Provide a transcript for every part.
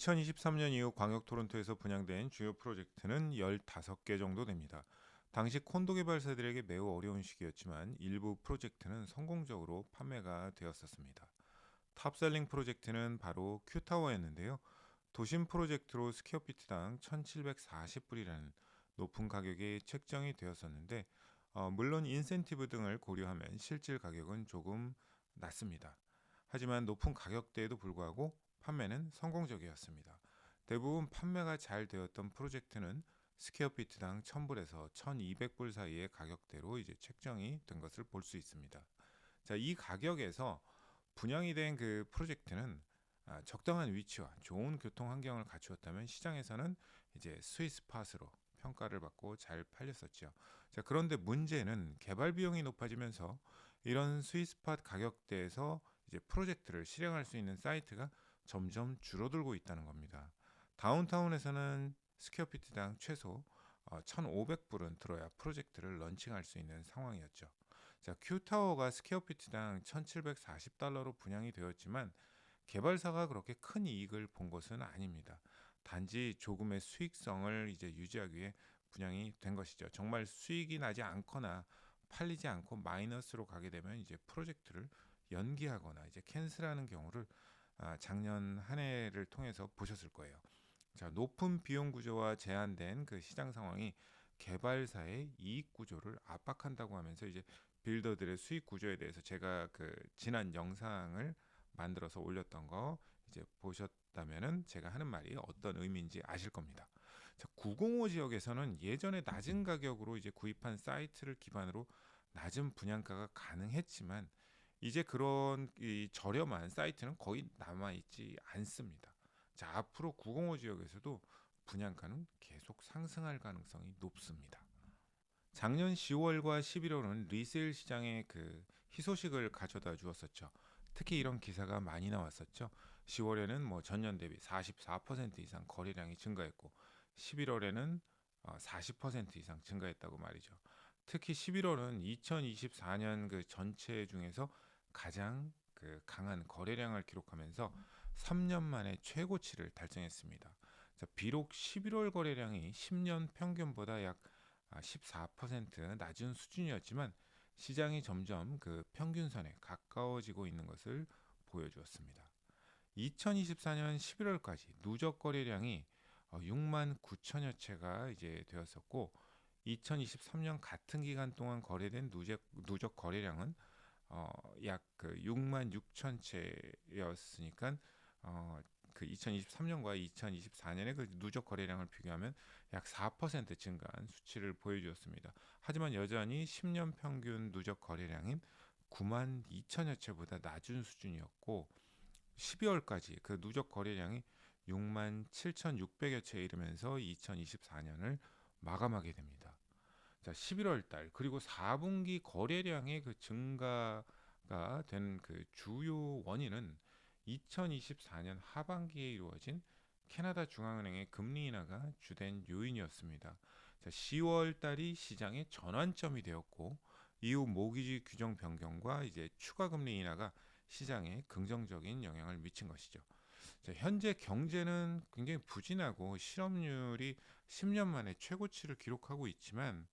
2023년 이후 광역 토론토에서 분양된 주요 프로젝트는 15개 정도 됩니다. 당시 콘도 개발사들에게 매우 어려운 시기였지만 일부 프로젝트는 성공적으로 판매가 되었었습니다. 탑셀링 프로젝트는 바로 큐타워였는데요. 도심 프로젝트로 스퀘어피트당 1,740불이라는 높은 가격이 책정이 되었었는데 물론 인센티브 등을 고려하면 실질 가격은 조금 낮습니다. 하지만 높은 가격대에도 불구하고 판매는 성공적이었습니다. 대부분 판매가 잘 되었던 프로젝트는 스퀘어피트당 1,000불에서 1,200불 사이의 가격대로 이제 책정이 된 것을 볼 수 있습니다. 자, 이 가격에서 분양이 된 그 프로젝트는 적당한 위치와 좋은 교통 환경을 갖추었다면 시장에서는 이제 스위스팟으로 평가를 받고 잘 팔렸었죠. 자, 그런데 문제는 개발 비용이 높아지면서 이런 스위스팟 가격대에서 이제 프로젝트를 실행할 수 있는 사이트가 점점 줄어들고 있다는 겁니다. 다운타운에서는 스퀘어피트당 최소 1,500불은 들어야 프로젝트를 런칭할 수 있는 상황이었죠. 자, 큐타워가 스퀘어피트당 1,740달러로 분양이 되었지만 개발사가 그렇게 큰 이익을 본 것은 아닙니다. 단지 조금의 수익성을 이제 유지하기 위해 분양이 된 것이죠. 정말 수익이 나지 않거나 팔리지 않고 마이너스로 가게 되면 이제 프로젝트를 연기하거나 이제 캔슬하는 경우를 작년 한 해를 통해서 보셨을 거예요. 자, 높은 비용 구조와 제한된 그 시장 상황이 개발사의 이익 구조를 압박한다고 하면서 이제 빌더들의 수익 구조에 대해서 제가 그 지난 영상을 만들어서 올렸던 거 이제 보셨다면은 제가 하는 말이 어떤 의미인지 아실 겁니다. 자, 905 지역에서는 예전에 낮은 가격으로 이제 구입한 사이트를 기반으로 낮은 분양가가 가능했지만 이제 그런 이 저렴한 사이트는 거의 남아 있지 않습니다. 자, 앞으로 905 지역에서도 분양가는 계속 상승할 가능성이 높습니다. 작년 10월과 11월은 리세일 시장의 그 희소식을 가져다 주었었죠. 특히 이런 기사가 많이 나왔었죠. 10월에는 뭐 전년 대비 44% 이상 거래량이 증가했고 11월에는 40% 이상 증가했다고 말이죠. 특히 11월은 2024년 그 전체 중에서 가장 그 강한 거래량을 기록하면서 3년 만에 최고치를 달성했습니다. 자, 비록 11월 거래량이 10년 평균보다 약 14% 낮은 수준이었지만 시장이 점점 그 평균선에 가까워지고 있는 것을 보여주었습니다. 2024년 11월까지 누적 거래량이 6만 9천여 채가 이제 되었었고 2023년 같은 기간 동안 거래된 누적 거래량은 약그 6만 6천 채였으니까 그 2023년과 2024년의 그 누적 거래량을 비교하면 약 4% 증가한 수치를 보여주었습니다. 하지만 여전히 10년 평균 누적 거래량인 9만 2천여 채보다 낮은 수준이었고 12월까지 그 누적 거래량이 6만 7,600여 채에 이르면서 2024년을 마감하게 됩니다. 자, 11월 달 그리고 4분기 거래량의 그 증가가 된 그 주요 원인은 2024년 하반기에 이루어진 캐나다 중앙은행의 금리 인하가 주된 요인이었습니다. 자, 10월 달이 시장의 전환점이 되었고 이후 모기지 규정 변경과 이제 추가 금리 인하가 시장에 긍정적인 영향을 미친 것이죠. 자, 현재 경제는 굉장히 부진하고 실업률이 10년 만에 최고치를 기록하고 있지만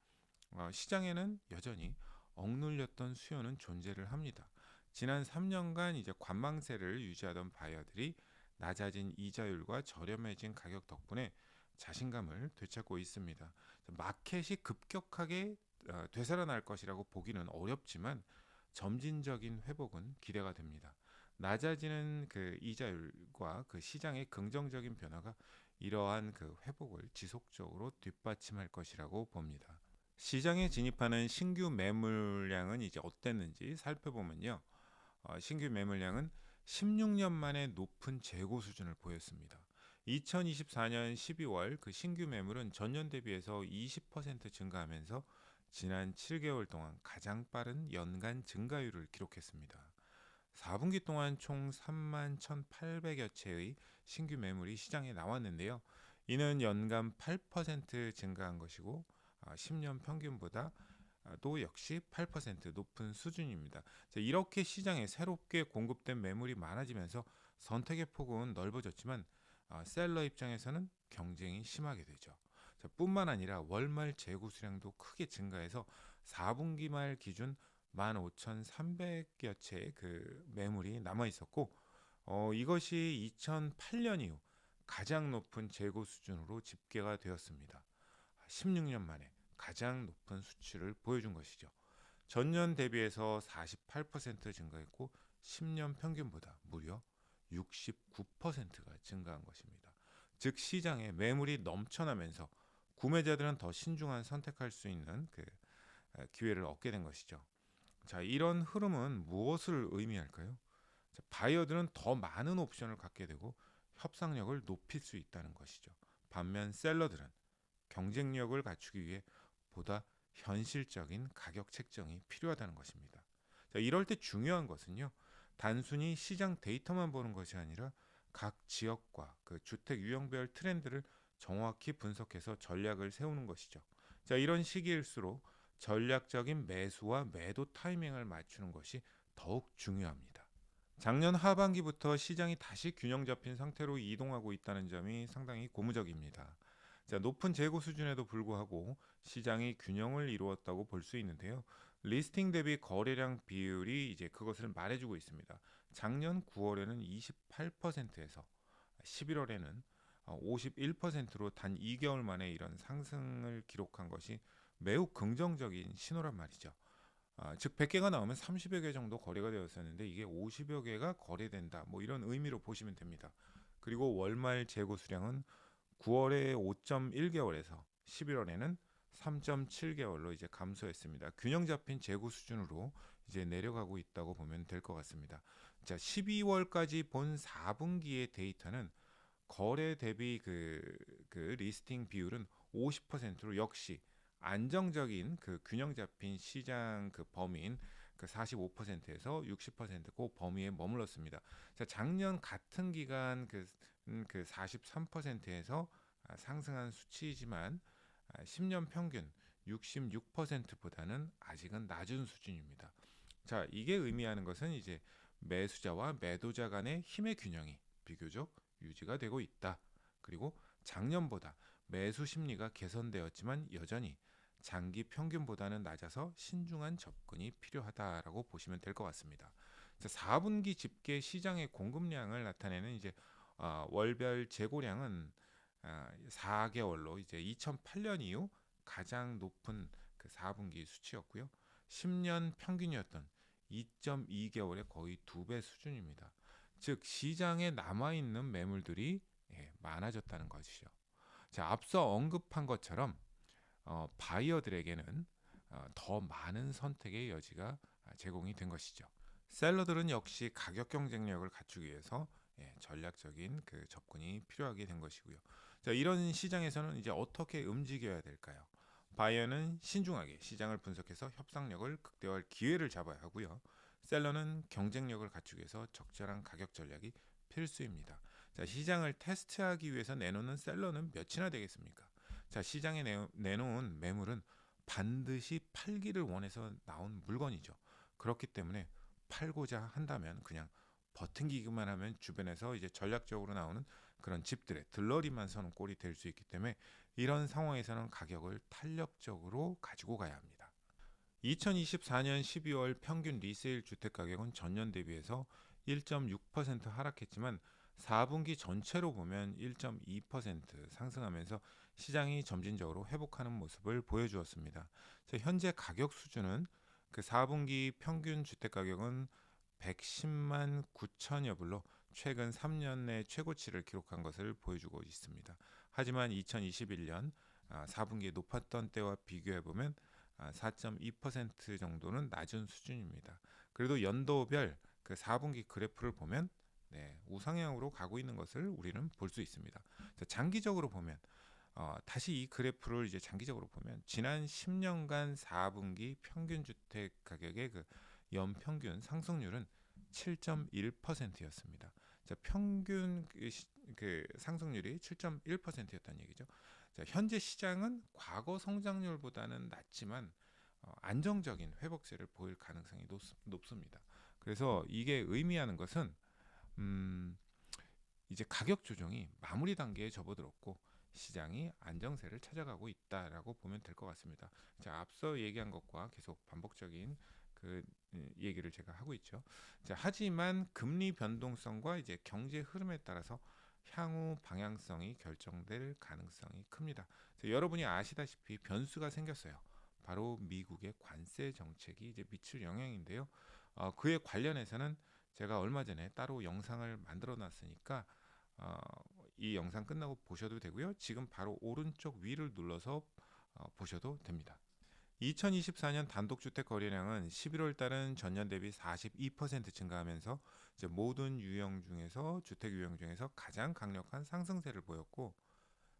시장에는 여전히 억눌렸던 수요는 존재를 합니다. 지난 3년간 이제 관망세를 유지하던 바이어들이 낮아진 이자율과 저렴해진 가격 덕분에 자신감을 되찾고 있습니다. 마켓이 급격하게 되살아날 것이라고 보기는 어렵지만 점진적인 회복은 기대가 됩니다. 낮아지는 그 이자율과 그 시장의 긍정적인 변화가 이러한 그 회복을 지속적으로 뒷받침할 것이라고 봅니다. 시장에 진입하는 신규 매물량은 이제 어땠는지 살펴보면요. 신규 매물량은 16년 만에 높은 재고 수준을 보였습니다. 2024년 12월 그 신규 매물은 전년 대비해서 20% 증가하면서 지난 7개월 동안 가장 빠른 연간 증가율을 기록했습니다. 4분기 동안 총 3만 1,800여 채의 신규 매물이 시장에 나왔는데요. 이는 연간 8% 증가한 것이고 10년 평균보다 또 역시 8% 높은 수준입니다. 자, 이렇게 시장에 새롭게 공급된 매물이 많아지면서 선택의 폭은 넓어졌지만 셀러 입장에서는 경쟁이 심하게 되죠. 자, 뿐만 아니라 월말 재고 수량도 크게 증가해서 4분기 말 기준 15,300여 채의 그 매물이 남아 있었고, 이것이 2008년 이후 가장 높은 재고 수준으로 집계가 되었습니다. 16년 만에 가장 높은 수치를 보여준 것이죠. 전년 대비해서 48% 증가했고 10년 평균보다 무려 69%가 증가한 것입니다. 즉 시장에 매물이 넘쳐나면서 구매자들은 더 신중한 선택할 수 있는 그 기회를 얻게 된 것이죠. 자, 이런 흐름은 무엇을 의미할까요? 자, 바이어들은 더 많은 옵션을 갖게 되고 협상력을 높일 수 있다는 것이죠. 반면 셀러들은 경쟁력을 갖추기 위해 보다 현실적인 가격 책정이 필요하다는 것입니다. 자, 이럴 때 중요한 것은요, 단순히 시장 데이터만 보는 것이 아니라 각 지역과 그 주택 유형별 트렌드를 정확히 분석해서 전략을 세우는 것이죠. 자, 이런 시기일수록 전략적인 매수와 매도 타이밍을 맞추는 것이 더욱 중요합니다. 작년 하반기부터 시장이 다시 균형 잡힌 상태로 이동하고 있다는 점이 상당히 고무적입니다. 자, 높은 재고 수준에도 불구하고 시장이 균형을 이루었다고 볼 수 있는데요. 리스팅 대비 거래량 비율이 이제 그것을 말해주고 있습니다. 작년 9월에는 28%에서 11월에는 51%로 단 2개월 만에 이런 상승을 기록한 것이 매우 긍정적인 신호란 말이죠. 즉 100개가 나오면 30여 개 정도 거래가 되었었는데 이게 50여 개가 거래된다. 뭐 이런 의미로 보시면 됩니다. 그리고 월말 재고 수량은 9월에 5.1개월에서 11월에는 3.7개월로 이제 감소했습니다. 균형 잡힌 재고 수준으로 이제 내려가고 있다고 보면 될 것 같습니다. 자, 12월까지 본 4분기의 데이터는 거래 대비 그 리스팅 비율은 50%로 역시 안정적인 그 균형 잡힌 시장 그 범위인 그 45%에서 60%그 범위에 머물렀습니다. 자, 작년 같은 기간 그 43%에서 상승한 수치이지만 10년 평균 66%보다는 아직은 낮은 수준입니다. 자, 이게 의미하는 것은 이제 매수자와 매도자 간의 힘의 균형이 비교적 유지가 되고 있다. 그리고 작년보다 매수 심리가 개선되었지만 여전히 장기 평균보다는 낮아서 신중한 접근이 필요하다라고 보시면 될 것 같습니다. 자, 4분기 집계 시장의 공급량을 나타내는 이제 월별 재고량은 4개월로 이제 2008년 이후 가장 높은 그 4분기 수치였고요. 10년 평균이었던 2.2개월의 거의 2배 수준입니다. 즉 시장에 남아 있는 매물들이 많아졌다는 것이죠. 자, 앞서 언급한 것처럼 바이어들에게는 더 많은 선택의 여지가 제공이 된 것이죠. 셀러들은 역시 가격 경쟁력을 갖추기 위해서 전략적인 그 접근이 필요하게 된 것이고요. 자, 이런 시장에서는 이제 어떻게 움직여야 될까요? 바이어는 신중하게 시장을 분석해서 협상력을 극대화할 기회를 잡아야 하고요. 셀러는 경쟁력을 갖추기 위해서 적절한 가격 전략이 필수입니다. 자, 시장을 테스트하기 위해서 내놓는 셀러는 몇이나 되겠습니까? 자, 시장에 내놓은 매물은 반드시 팔기를 원해서 나온 물건이죠. 그렇기 때문에 팔고자 한다면 그냥 버팅기기만 하면 주변에서 이제 전략적으로 나오는 그런 집들의 들러리만 서는 꼴이 될 수 있기 때문에 이런 상황에서는 가격을 탄력적으로 가지고 가야 합니다. 2024년 12월 평균 리세일 주택 가격은 전년 대비해서 1.6% 하락했지만 4분기 전체로 보면 1.2% 상승하면서 시장이 점진적으로 회복하는 모습을 보여주었습니다. 현재 가격 수준은 그 4분기 평균 주택 가격은 110만 9천여 불로 최근 3년 내 최고치를 기록한 것을 보여주고 있습니다. 하지만 2021년 4분기에 높았던 때와 비교해 보면 4.2% 정도는 낮은 수준입니다. 그래도 연도별 그 4분기 그래프를 보면 우상향으로 가고 있는 것을 우리는 볼 수 있습니다. 장기적으로 보면 다시 이 그래프를 이제 장기적으로 보면 지난 10년간 4분기 평균 주택 가격의 그 연평균 상승률은 7.1%였습니다. 자, 평균 그 상승률이 7.1%였다는 얘기죠. 자, 현재 시장은 과거 성장률보다는 낮지만 안정적인 회복세를 보일 가능성이 높습니다. 그래서 이게 의미하는 것은 이제 가격 조정이 마무리 단계에 접어들었고 시장이 안정세를 찾아가고 있다라고 보면 될 것 같습니다. 자, 앞서 얘기한 것과 계속 반복적인 그 얘기를 제가 하고 있죠. 자, 하지만 금리 변동성과 이제 경제 흐름에 따라서 향후 방향성이 결정될 가능성이 큽니다. 자, 여러분이 아시다시피 변수가 생겼어요. 바로 미국의 관세 정책이 이제 미칠 영향인데요. 그에 관련해서는 제가 얼마 전에 따로 영상을 만들어 놨으니까 어, 이 영상 끝나고 보셔도 되고요. 지금 바로 오른쪽 위를 눌러서 보셔도 됩니다. 2024년 단독주택 거래량은 11월 달은 전년 대비 42% 증가하면서 이제 모든 유형 중에서 주택 유형 중에서 가장 강력한 상승세를 보였고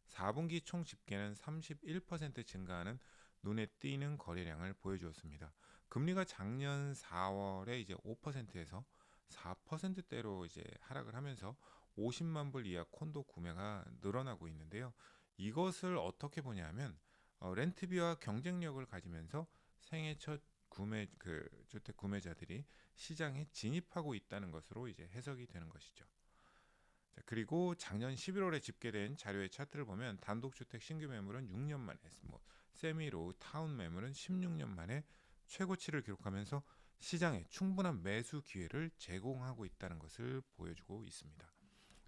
4분기 총 집계는 31% 증가하는 눈에 띄는 거래량을 보여주었습니다. 금리가 작년 4월에 이제 5%에서 4%대로 이제 하락을 하면서 50만 불 이하 콘도 구매가 늘어나고 있는데요. 이것을 어떻게 보냐면 렌트비와 경쟁력을 가지면서 생애 첫 구매 주택 구매자들이 시장에 진입하고 있다는 것으로 이제 해석이 되는 것이죠. 자, 그리고 작년 11월에 집계된 자료의 차트를 보면 단독주택 신규 매물은 6년 만에, 세미로 타운 매물은 16년 만에 최고치를 기록하면서 시장에 충분한 매수 기회를 제공하고 있다는 것을 보여주고 있습니다.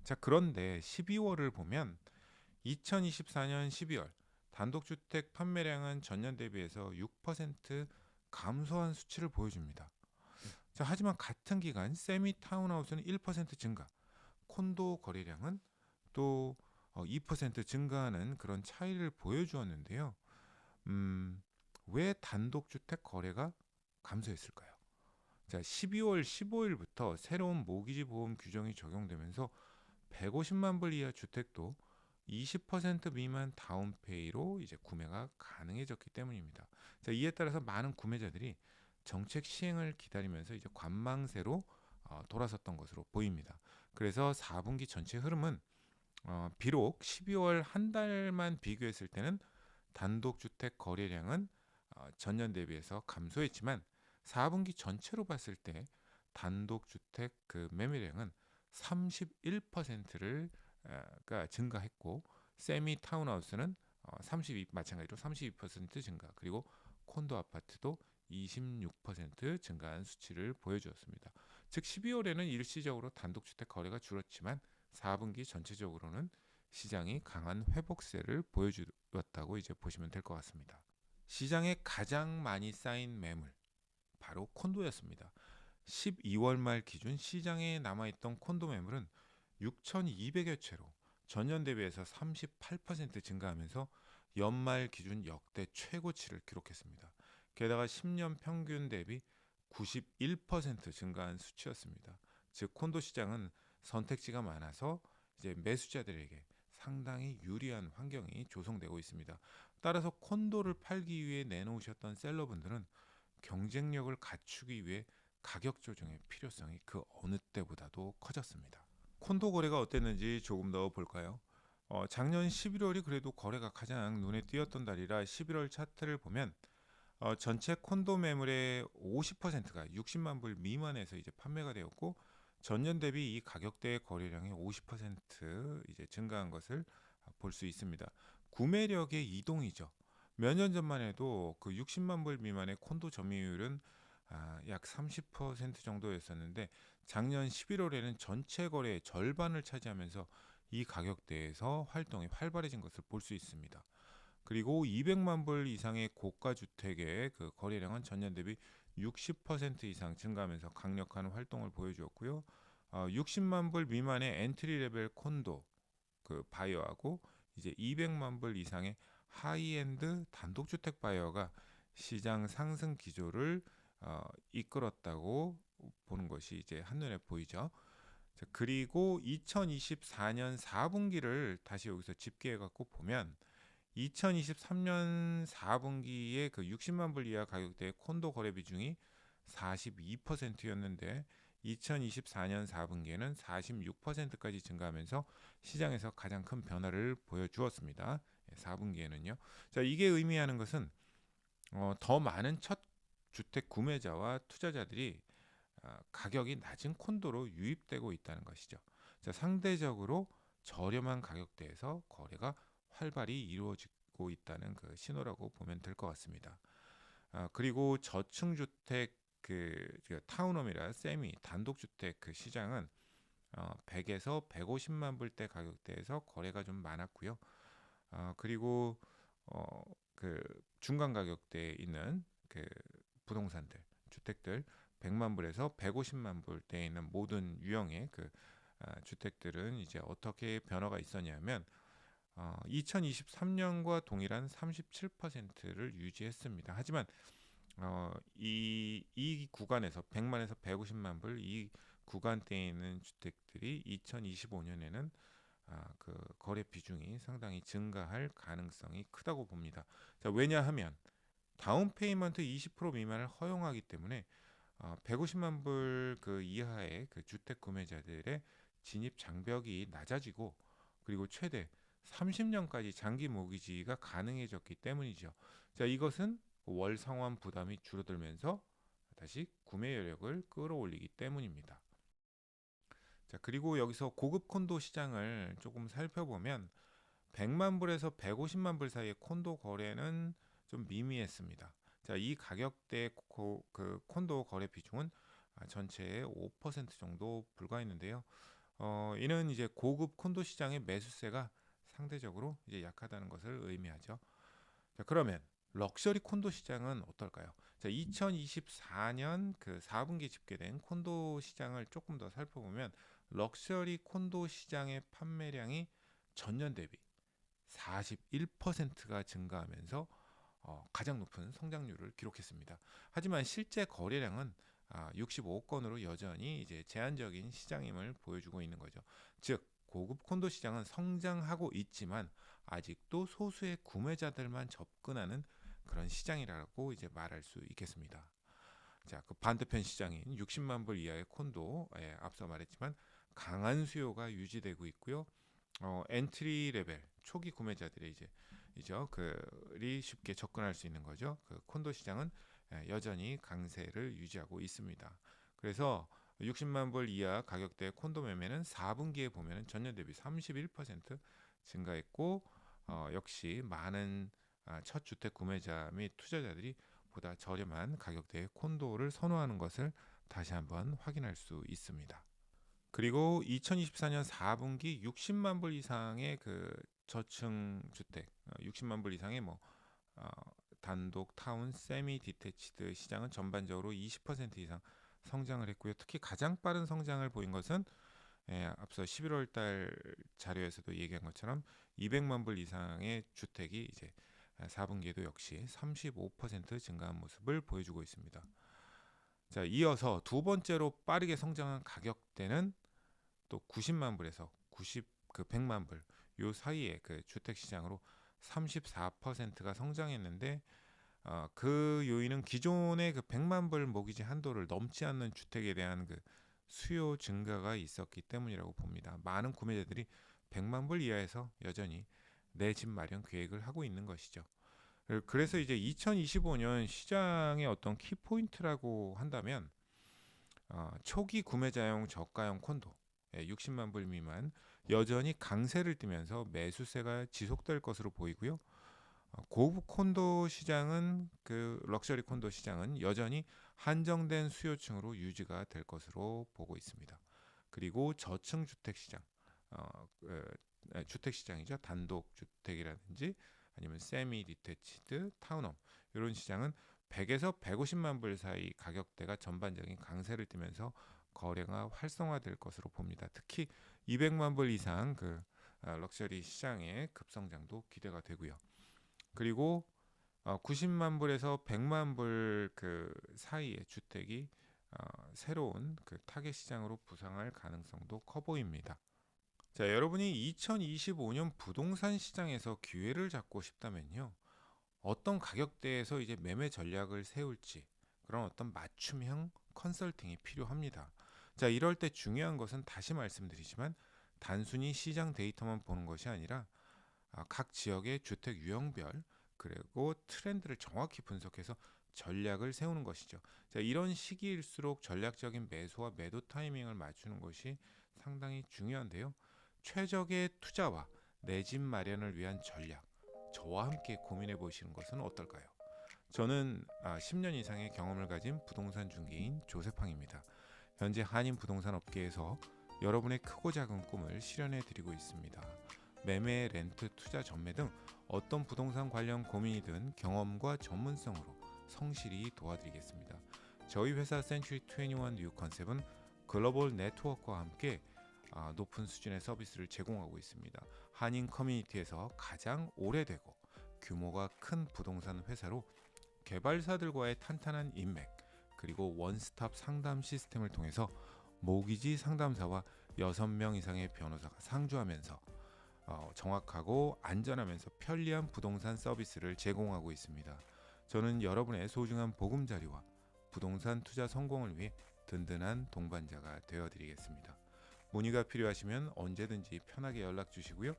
자, 그런데 12월을 보면 2024년 12월 단독주택 판매량은 전년 대비해서 6% 감소한 수치를 보여줍니다. 자, 하지만 같은 기간 세미 타운하우스는 1% 증가, 콘도 거래량은 또 2% 증가하는 그런 차이를 보여주었는데요. 왜 단독주택 거래가 감소했을까요? 자, 12월 15일부터 새로운 모기지 보험 규정이 적용되면서 150만 불 이하 주택도 20% 미만 다운페이로 이제 구매가 가능해졌기 때문입니다. 자, 이에 따라서 많은 구매자들이 정책 시행을 기다리면서 이제 관망세로 돌아섰던 것으로 보입니다. 그래서 4분기 전체 흐름은 비록 12월 한 달만 비교했을 때는 단독주택 거래량은 전년 대비해서 감소했지만 4분기 전체로 봤을 때 단독주택 그 매매량은 31%를 가 증가했고 세미 타운하우스는 32 마찬가지로 32% 증가, 그리고 콘도 아파트도 26% 증가한 수치를 보여주었습니다. 즉 12월에는 일시적으로 단독주택 거래가 줄었지만 4분기 전체적으로는 시장이 강한 회복세를 보여주었다고 이제 보시면 될 것 같습니다. 시장에 가장 많이 쌓인 매물 바로 콘도였습니다. 12월 말 기준 시장에 남아있던 콘도 매물은 6,200여 채로 전년 대비해서 38% 증가하면서 연말 기준 역대 최고치를 기록했습니다. 게다가 10년 평균 대비 91% 증가한 수치였습니다. 즉 콘도 시장은 선택지가 많아서 이제 매수자들에게 상당히 유리한 환경이 조성되고 있습니다. 따라서 콘도를 팔기 위해 내놓으셨던 셀러분들은 경쟁력을 갖추기 위해 가격 조정의 필요성이 그 어느 때보다도 커졌습니다. 콘도 거래가 어땠는지 조금 더 볼까요? 작년 11월이 그래도 거래가 가장 눈에 띄었던 달이라 11월 차트를 보면 전체 콘도 매물의 50%가 60만 불 미만에서 이제 판매가 되었고 전년 대비 이 가격대의 거래량이 50% 이제 증가한 것을 볼 수 있습니다. 구매력의 이동이죠. 몇 년 전만 해도 그 60만 불 미만의 콘도 점유율은 약 30% 정도였었는데 작년 11월에는 전체 거래의 절반을 차지하면서 이 가격대에서 활동이 활발해진 것을 볼 수 있습니다. 그리고 200만 불 이상의 고가 주택의 그 거래량은 전년 대비 60% 이상 증가하면서 강력한 활동을 보여주었고요. 60만 불 미만의 엔트리 레벨 콘도 그 바이어하고 이제 200만 불 이상의 하이엔드 단독주택 바이어가 시장 상승 기조를 이끌었다고 보는 것이 이제 한눈에 보이죠. 자, 그리고 2024년 4분기를 다시 여기서 집계해 갖고 보면 2023년 4분기에 그 60만 불 이하 가격대의 콘도 거래 비중이 42%였는데 2024년 4분기에는 46%까지 증가하면서 시장에서 가장 큰 변화를 보여주었습니다. 4분기에는요. 자, 이게 의미하는 것은 더 많은 첫 주택 구매자와 투자자들이 가격이 낮은 콘도로 유입되고 있다는 것이죠. 자, 상대적으로 저렴한 가격대에서 거래가 활발히 이루어지고 있다는 그 신호라고 보면 될 것 같습니다. 그리고 저층주택 그 타운홈이라 세미 단독주택 그 시장은 100에서 150만 불대 가격대에서 거래가 좀 많았고요. 그리고 어, 그 중간 가격대에 있는 그 부동산들, 주택들 100만 불에서 150만 불대에 있는 모든 유형의 그 주택들은 이제 어떻게 변화가 있었냐면 2023년과 동일한 37%를 유지했습니다. 하지만 이 구간에서 100만에서 150만 불 이 구간대에 있는 주택들이 2025년에는 그 거래 비중이 상당히 증가할 가능성이 크다고 봅니다. 자, 왜냐하면 다운 페이먼트 20% 미만을 허용하기 때문에 150만 불 그 이하의 그 주택 구매자들의 진입 장벽이 낮아지고 그리고 최대 30년까지 장기 모기지가 가능해졌기 때문이죠. 자, 이것은 월 상환 부담이 줄어들면서 다시 구매 여력을 끌어올리기 때문입니다. 자, 그리고 여기서 고급 콘도 시장을 조금 살펴보면 100만 불에서 150만 불 사이의 콘도 거래는 좀 미미했습니다. 자, 이 가격대 그 콘도 거래 비중은 전체의 5% 정도 불과했는데요. 이는 이제 고급 콘도 시장의 매수세가 상대적으로 이제 약하다는 것을 의미하죠. 자, 그러면 럭셔리 콘도 시장은 어떨까요? 자, 2024년 그 4분기 집계된 콘도 시장을 조금 더 살펴보면 럭셔리 콘도 시장의 판매량이 전년 대비 41%가 증가하면서 가장 높은 성장률을 기록했습니다. 하지만 실제 거래량은 65건으로 여전히 이제 제한적인 시장임을 보여주고 있는 거죠. 즉 고급 콘도 시장은 성장하고 있지만 아직도 소수의 구매자들만 접근하는 그런 시장이라고 이제 말할 수 있겠습니다. 자, 그 반대편 시장인 60만 불 이하의 콘도에 앞서 말했지만 강한 수요가 유지되고 있고요. 엔트리 레벨 초기 구매자들의 이제 그리 쉽게 접근할 수 있는 거죠. 그 콘도 시장은 여전히 강세를 유지하고 있습니다. 그래서 60만 불 이하 가격대 콘도 매매는 4분기에 보면은 전년 대비 31% 증가했고 역시 많은 첫 주택 구매자 및 투자자들이 보다 저렴한 가격대의 콘도를 선호하는 것을 다시 한번 확인할 수 있습니다. 그리고 2024년 4분기 60만 불 이상의 그 저층 주택, 60만 불 이상의 뭐 어, 단독 타운 세미 디테치드 시장은 전반적으로 20% 이상 성장을 했고요. 특히 가장 빠른 성장을 보인 것은 앞서 11월 달 자료에서도 얘기한 것처럼 200만 불 이상의 주택이 이제 4분기에도 역시 35% 증가한 모습을 보여주고 있습니다. 자, 이어서 두 번째로 빠르게 성장한 가격대는 또 90만 불에서 90 그 100만 불 요 사이에 그 주택 시장으로 34%가 성장했는데 그 요인은 기존의 그 100만 불 모기지 한도를 넘지 않는 주택에 대한 그 수요 증가가 있었기 때문이라고 봅니다. 많은 구매자들이 100만 불 이하에서 여전히 내 집 마련 계획을 하고 있는 것이죠. 그래서 이제 2025년 시장의 어떤 키포인트라고 한다면 초기 구매자용 저가형 콘도 60만 불 미만 여전히 강세를 띠면서 매수세가 지속될 것으로 보이고요. 고급 콘도 시장은 그 럭셔리 콘도 시장은 여전히 한정된 수요층으로 유지가 될 것으로 보고 있습니다. 그리고 저층 주택 시장, 주택 시장이죠. 단독 주택이라든지 아니면 세미 디테치드 타운홈 이런 시장은 100에서 150만 불 사이 가격대가 전반적인 강세를 띠면서 거래가 활성화될 것으로 봅니다. 특히 200만 불 이상 그 럭셔리 시장의 급성장도 기대가 되고요. 그리고 90만 불에서 100만 불 그 사이의 주택이 새로운 그 타겟 시장으로 부상할 가능성도 커 보입니다. 자, 여러분이 2025년 부동산 시장에서 기회를 잡고 싶다면요. 어떤 가격대에서 이제 매매 전략을 세울지 그런 어떤 맞춤형 컨설팅이 필요합니다. 자, 이럴 때 중요한 것은 다시 말씀드리지만 단순히 시장 데이터만 보는 것이 아니라 각 지역의 주택 유형별 그리고 트렌드를 정확히 분석해서 전략을 세우는 것이죠. 자, 이런 시기일수록 전략적인 매수와 매도 타이밍을 맞추는 것이 상당히 중요한데요. 최적의 투자와 내 집 마련을 위한 전략, 저와 함께 고민해 보시는 것은 어떨까요? 저는 10년 이상의 경험을 가진 부동산 중개인 조세팡입니다. 현재 한인 부동산 업계에서 여러분의 크고 작은 꿈을 실현해 드리고 있습니다. 매매, 렌트, 투자, 전매 등 어떤 부동산 관련 고민이든 경험과 전문성으로 성실히 도와드리겠습니다. 저희 회사 센츄리 21 뉴 컨셉은 글로벌 네트워크와 함께 높은 수준의 서비스를 제공하고 있습니다. 한인 커뮤니티에서 가장 오래되고 규모가 큰 부동산 회사로 개발사들과의 탄탄한 인맥, 그리고 원스톱 상담 시스템을 통해서 모기지 상담사와 6명 이상의 변호사가 상주하면서 정확하고 안전하면서 편리한 부동산 서비스를 제공하고 있습니다. 저는 여러분의 소중한 보금자리와 부동산 투자 성공을 위해 든든한 동반자가 되어드리겠습니다. 문의가 필요하시면 언제든지 편하게 연락 주시고요.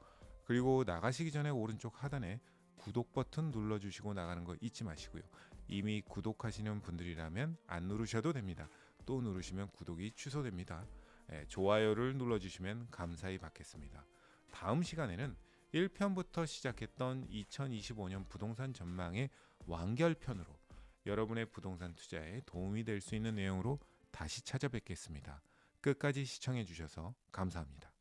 그리고 나가시기 전에 오른쪽 하단에 구독 버튼 눌러주시고 나가는 거 잊지 마시고요. 이미 구독하시는 분들이라면 안 누르셔도 됩니다. 또 누르시면 구독이 취소됩니다. 좋아요를 눌러주시면 감사히 받겠습니다. 다음 시간에는 1편부터 시작했던 2025년 부동산 전망의 완결편으로 여러분의 부동산 투자에 도움이 될 수 있는 내용으로 다시 찾아뵙겠습니다. 끝까지 시청해 주셔서 감사합니다.